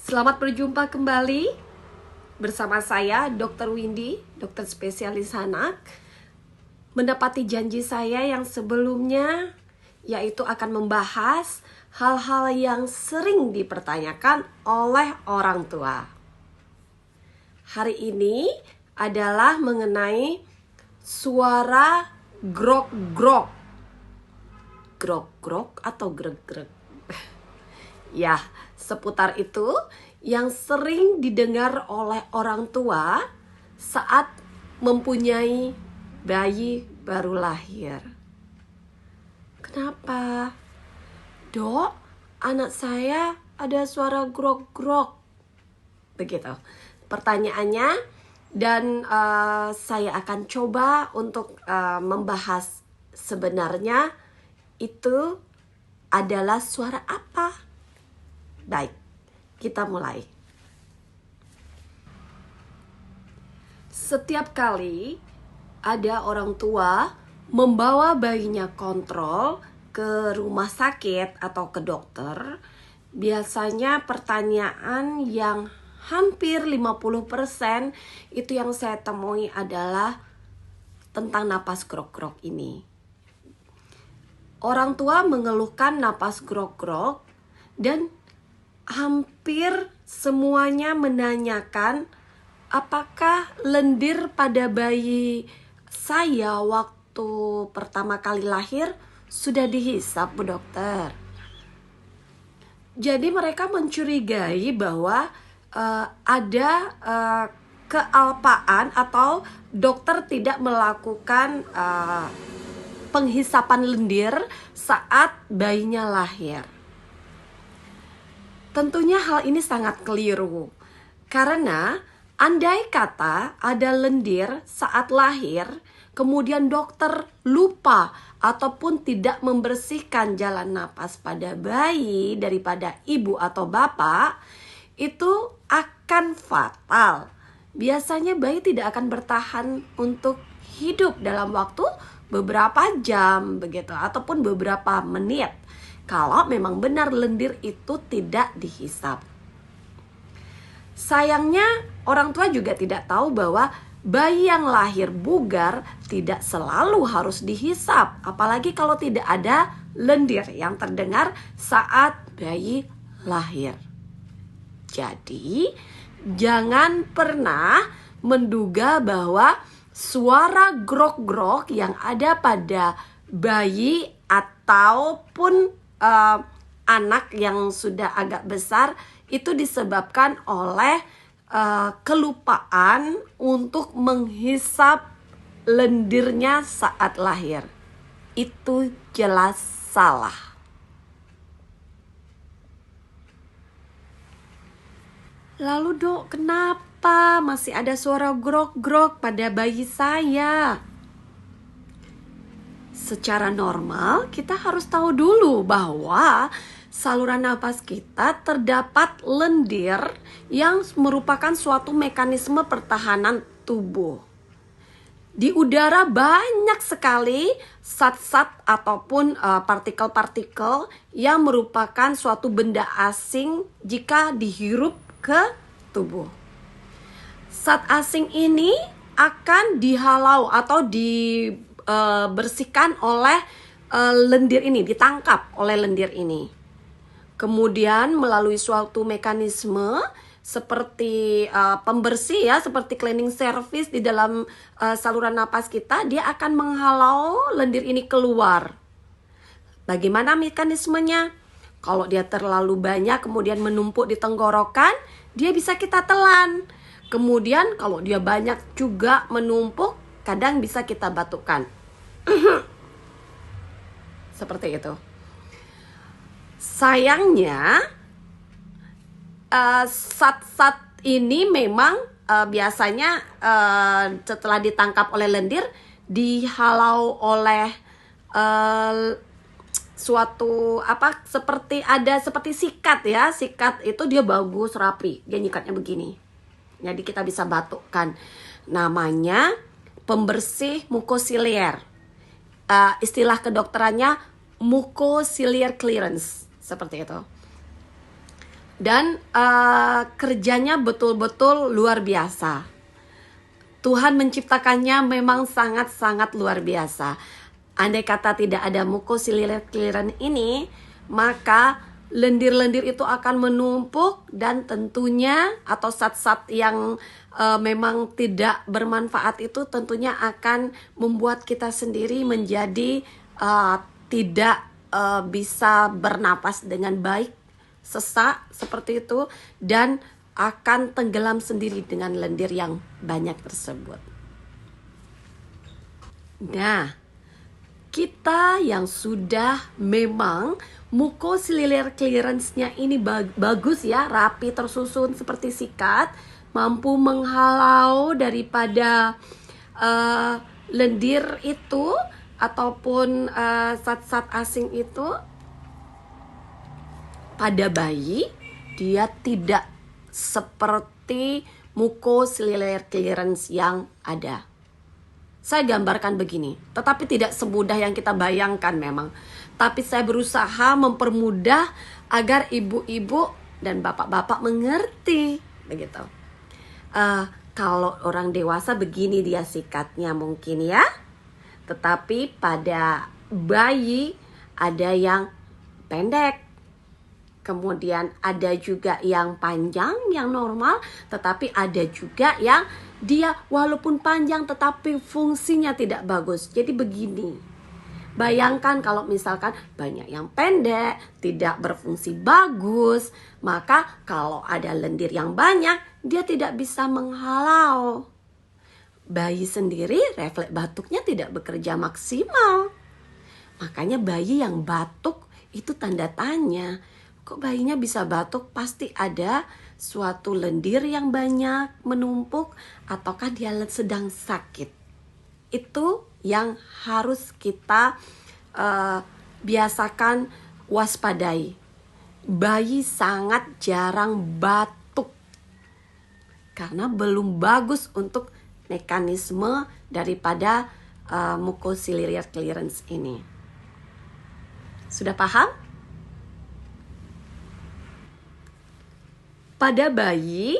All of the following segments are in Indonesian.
Selamat berjumpa kembali bersama saya Dr. Windy, dokter spesialis anak. Mendapati janji saya yang sebelumnya, yaitu akan membahas hal-hal yang sering dipertanyakan oleh orang tua. Hari ini adalah mengenai suara grok-grok. Grok-grok atau greg-greg? Ya, seputar itu yang sering didengar oleh orang tua saat mempunyai bayi baru lahir. Kenapa? Dok, anak saya ada suara grok-grok. Begitu pertanyaannya, dan saya akan coba untuk membahas sebenarnya itu adalah suara apa. Baik, kita mulai. Setiap kali ada orang tua membawa bayinya kontrol ke rumah sakit atau ke dokter, biasanya pertanyaan yang hampir 50% itu yang saya temui adalah tentang napas grok-grok ini. Orang tua mengeluhkan napas grok-grok dan hampir semuanya menanyakan apakah lendir pada bayi saya waktu pertama kali lahir sudah dihisap, Bu Dokter. Jadi mereka mencurigai bahwa ada kealpaan atau dokter tidak melakukan penghisapan lendir saat bayinya lahir. Tentunya hal ini sangat keliru, karena andai kata ada lendir saat lahir, kemudian dokter lupa ataupun tidak membersihkan jalan napas pada bayi daripada ibu atau bapak, itu akan fatal. Biasanya bayi tidak akan bertahan untuk hidup dalam waktu beberapa jam begitu, ataupun beberapa menit, kalau memang benar lendir itu tidak dihisap. Sayangnya orang tua juga tidak tahu bahwa bayi yang lahir bugar tidak selalu harus dihisap, apalagi kalau tidak ada lendir yang terdengar saat bayi lahir. Jadi jangan pernah menduga bahwa suara grok-grok yang ada pada bayi ataupun anak yang sudah agak besar itu disebabkan oleh kelupaan untuk menghisap lendirnya saat lahir. Itu jelas salah. Lalu dok, kenapa masih ada suara grok-grok pada bayi saya? Secara normal kita harus tahu dulu bahwa saluran napas kita terdapat lendir yang merupakan suatu mekanisme pertahanan tubuh. Di udara banyak sekali zat-zat ataupun partikel-partikel yang merupakan suatu benda asing jika dihirup ke tubuh. Zat asing ini akan dihalau atau dibersihkan oleh lendir ini, ditangkap oleh lendir ini. Kemudian melalui suatu mekanisme seperti pembersih ya, seperti cleaning service di dalam saluran napas kita, dia akan menghalau lendir ini keluar. Bagaimana mekanismenya? Kalau dia terlalu banyak kemudian menumpuk di tenggorokan, dia bisa kita telan. Kemudian kalau dia banyak juga menumpuk, kadang bisa kita batukkan. Seperti itu. Sayangnya zat-zat ini memang biasanya setelah ditangkap oleh lendir dihalau oleh suatu seperti sikat ya. Sikat itu dia bagus rapi, dia nyikatnya begini, jadi kita bisa batukkan. Namanya pembersih mukosilier, istilah kedokterannya mucociliary clearance, seperti itu. Dan kerjanya betul-betul luar biasa. Tuhan menciptakannya memang sangat-sangat luar biasa. Andai kata tidak ada mucosiliary clearance ini, maka lendir-lendir itu akan menumpuk, dan tentunya atau zat-zat yang memang tidak bermanfaat itu tentunya akan membuat kita sendiri menjadi tidak bisa bernapas dengan baik, sesak seperti itu, dan akan tenggelam sendiri dengan lendir yang banyak tersebut. Nah, kita yang sudah memang mucociliary clearance-nya ini bagus ya, rapi, tersusun seperti sikat, mampu menghalau daripada lendir itu ataupun zat-zat asing itu, pada bayi dia tidak seperti mucociliary clearance yang ada. Saya gambarkan begini, tetapi tidak semudah yang kita bayangkan memang. Tapi saya berusaha mempermudah agar ibu-ibu dan bapak-bapak mengerti, begitu. Kalau orang dewasa begini dia sikatnya mungkin ya, tetapi pada bayi ada yang pendek, kemudian ada juga yang panjang, yang normal, tetapi ada juga yang dia walaupun panjang tetapi fungsinya tidak bagus. Jadi begini, bayangkan kalau misalkan banyak yang pendek, tidak berfungsi bagus, maka kalau ada lendir yang banyak, dia tidak bisa menghalau. Bayi sendiri refleks batuknya tidak bekerja maksimal. Makanya bayi yang batuk itu tanda tanya. Kok bayinya bisa batuk? Pasti ada suatu lendir yang banyak menumpuk, ataukah dia sedang sakit. Itu yang harus kita biasakan waspadai. Bayi sangat jarang batuk karena belum bagus untuk mekanisme daripada mucociliary clearance ini. Sudah paham? Pada bayi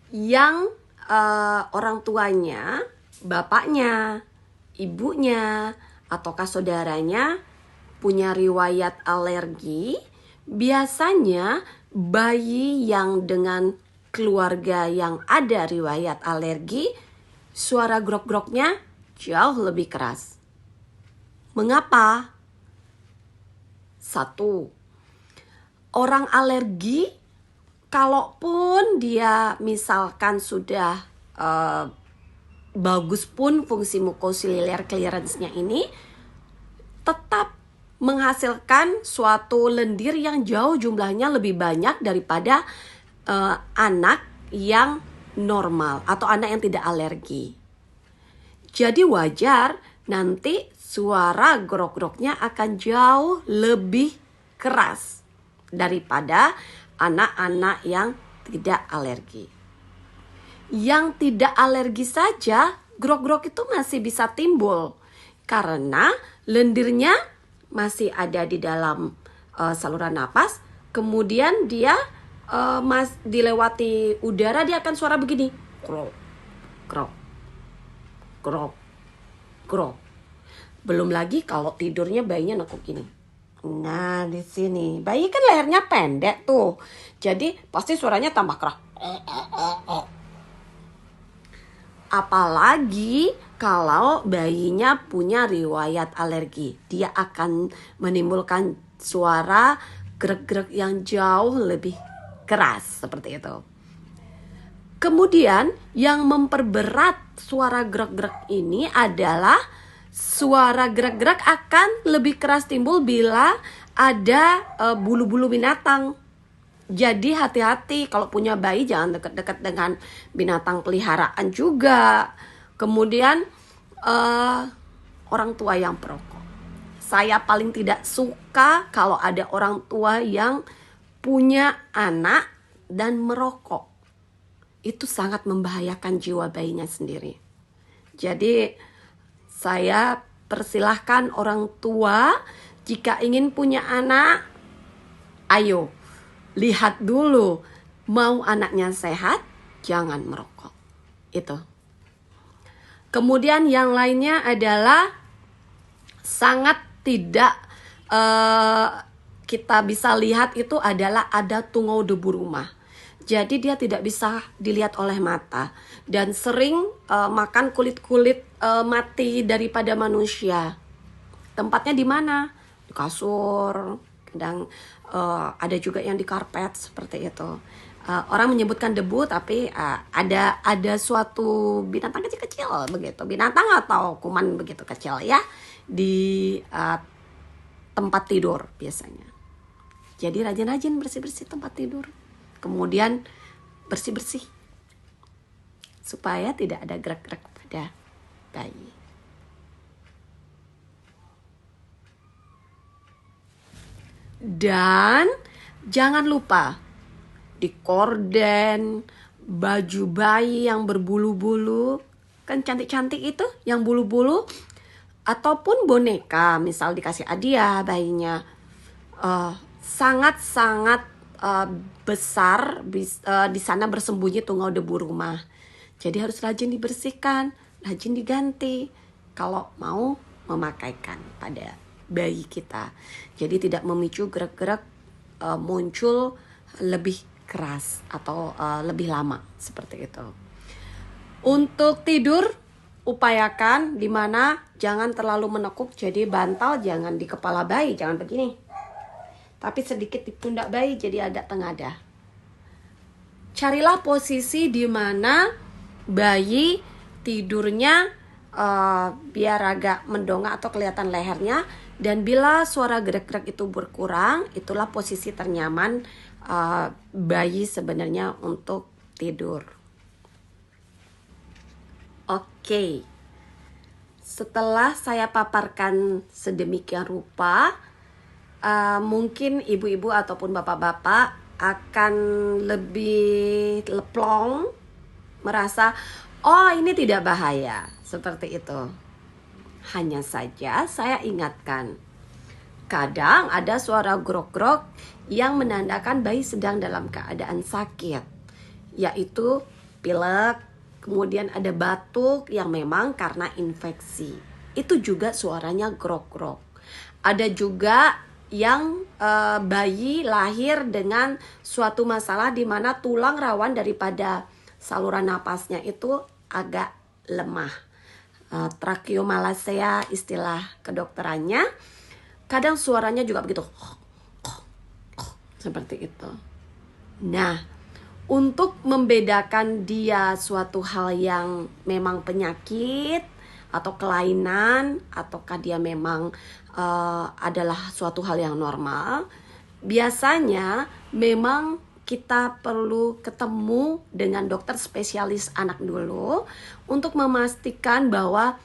yang orang tuanya, bapaknya, ibunya, ataukah saudaranya punya riwayat alergi, biasanya bayi yang dengan keluarga yang ada riwayat alergi, suara grok-groknya jauh lebih keras. Mengapa? 1. Orang alergi, kalaupun dia misalkan sudah bagus pun fungsi mucociliary clearance-nya ini, tetap menghasilkan suatu lendir yang jauh jumlahnya lebih banyak daripada anak yang normal atau anak yang tidak alergi. Jadi wajar nanti suara grok-groknya akan jauh lebih keras daripada anak-anak yang tidak alergi. Yang tidak alergi saja, grok-grok itu masih bisa timbul karena lendirnya masih ada di dalam saluran napas. Kemudian dia dilewati udara, dia akan suara begini, grok, grok, grok, grok. Belum lagi kalau tidurnya bayinya nekuk gini. Nah, di sini bayi kan lehernya pendek tuh, jadi pasti suaranya tambah keras. Apalagi kalau bayinya punya riwayat alergi, dia akan menimbulkan suara grek-grek yang jauh lebih keras seperti itu. Kemudian yang memperberat suara grek-grek ini adalah suara gerak-gerak akan lebih keras timbul bila ada bulu-bulu binatang. Jadi hati-hati kalau punya bayi, jangan dekat-dekat dengan binatang peliharaan juga. Kemudian orang tua yang perokok. Saya paling tidak suka kalau ada orang tua yang punya anak dan merokok. Itu sangat membahayakan jiwa bayinya sendiri. Jadi saya persilahkan orang tua jika ingin punya anak, ayo lihat dulu, mau anaknya sehat, jangan merokok. Itu. Kemudian yang lainnya adalah sangat tidak kita bisa lihat itu adalah ada tungau debu rumah. Jadi dia tidak bisa dilihat oleh mata dan sering makan kulit-kulit mati daripada manusia. Tempatnya di mana? Di kasur, kadang ada juga yang di karpet seperti itu. Orang menyebutkan debu, tapi ada suatu binatang kecil-kecil begitu, binatang atau kuman begitu kecil ya di tempat tidur biasanya. Jadi rajin-rajin bersih-bersih tempat tidur. Kemudian bersih-bersih supaya tidak ada gerak-gerak pada bayi. Dan jangan lupa di korden, baju bayi yang berbulu-bulu, kan cantik-cantik itu yang bulu-bulu, ataupun boneka, misal dikasih hadiah bayinya, sangat-sangat besar di sana bersembunyi tungau debu rumah. Jadi harus rajin dibersihkan, rajin diganti kalau mau memakaikan pada bayi kita. Jadi tidak memicu gerak-gerak muncul lebih keras atau lebih lama seperti itu. Untuk tidur upayakan dimana jangan terlalu menekuk, jadi bantal jangan di kepala bayi, jangan begini, tapi sedikit di pundak bayi, jadi agak tengadah. Carilah posisi di mana bayi tidurnya biar agak mendongak atau kelihatan lehernya. Dan bila suara gerak-gerak itu berkurang, itulah posisi ternyaman bayi sebenarnya untuk tidur. Oke. Setelah saya paparkan sedemikian rupa, mungkin ibu-ibu ataupun bapak-bapak akan lebih leplong merasa, oh ini tidak bahaya, seperti itu. Hanya saja saya ingatkan, kadang ada suara grok-grok yang menandakan bayi sedang dalam keadaan sakit, yaitu pilek, kemudian ada batuk yang memang karena infeksi. Itu juga suaranya grok-grok. Ada juga yang bayi lahir dengan suatu masalah di mana tulang rawan daripada saluran napasnya itu agak lemah. Tracheomalacia istilah kedokterannya. Kadang suaranya juga begitu, seperti itu. Nah, untuk membedakan dia suatu hal yang memang penyakit atau kelainan, ataukah dia memang adalah suatu hal yang normal, biasanya memang kita perlu ketemu dengan dokter spesialis anak dulu untuk memastikan bahwa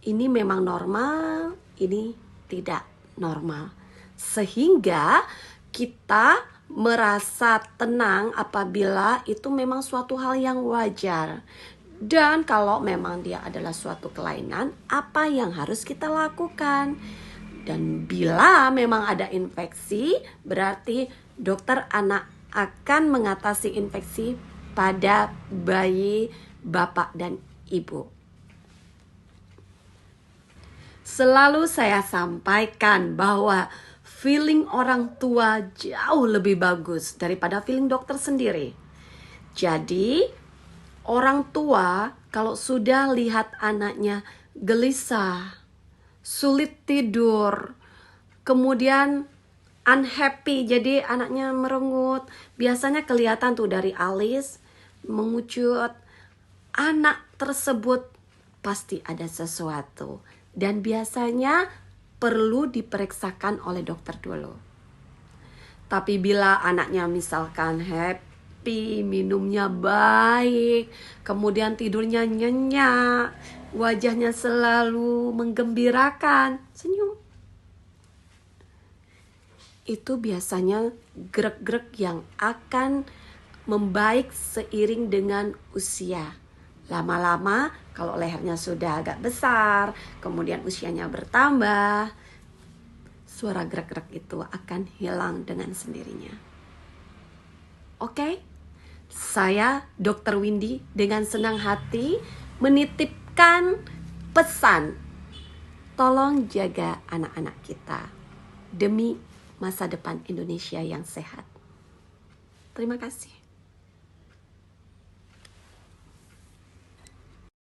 ini memang normal, ini tidak normal, sehingga kita merasa tenang apabila itu memang suatu hal yang wajar. Dan kalau memang dia adalah suatu kelainan, apa yang harus kita lakukan? Dan bila memang ada infeksi, berarti dokter anak akan mengatasi infeksi pada bayi, bapak, dan ibu. Selalu saya sampaikan bahwa feeling orang tua jauh lebih bagus daripada feeling dokter sendiri. Jadi, orang tua kalau sudah lihat anaknya gelisah, sulit tidur, kemudian unhappy, jadi anaknya merengut, biasanya kelihatan tuh dari alis, mengucut, anak tersebut pasti ada sesuatu. Dan biasanya perlu diperiksakan oleh dokter dulu. Tapi bila anaknya misalkan happy, minumnya baik, kemudian tidurnya nyenyak, wajahnya selalu menggembirakan, senyum, itu biasanya gerak-gerak yang akan membaik seiring dengan usia. Lama-lama kalau lehernya sudah agak besar, kemudian usianya bertambah, suara gerak-gerak itu akan hilang dengan sendirinya. Oke? Saya Dr. Windy dengan senang hati menitipkan pesan, tolong jaga anak-anak kita demi masa depan Indonesia yang sehat. Terima kasih.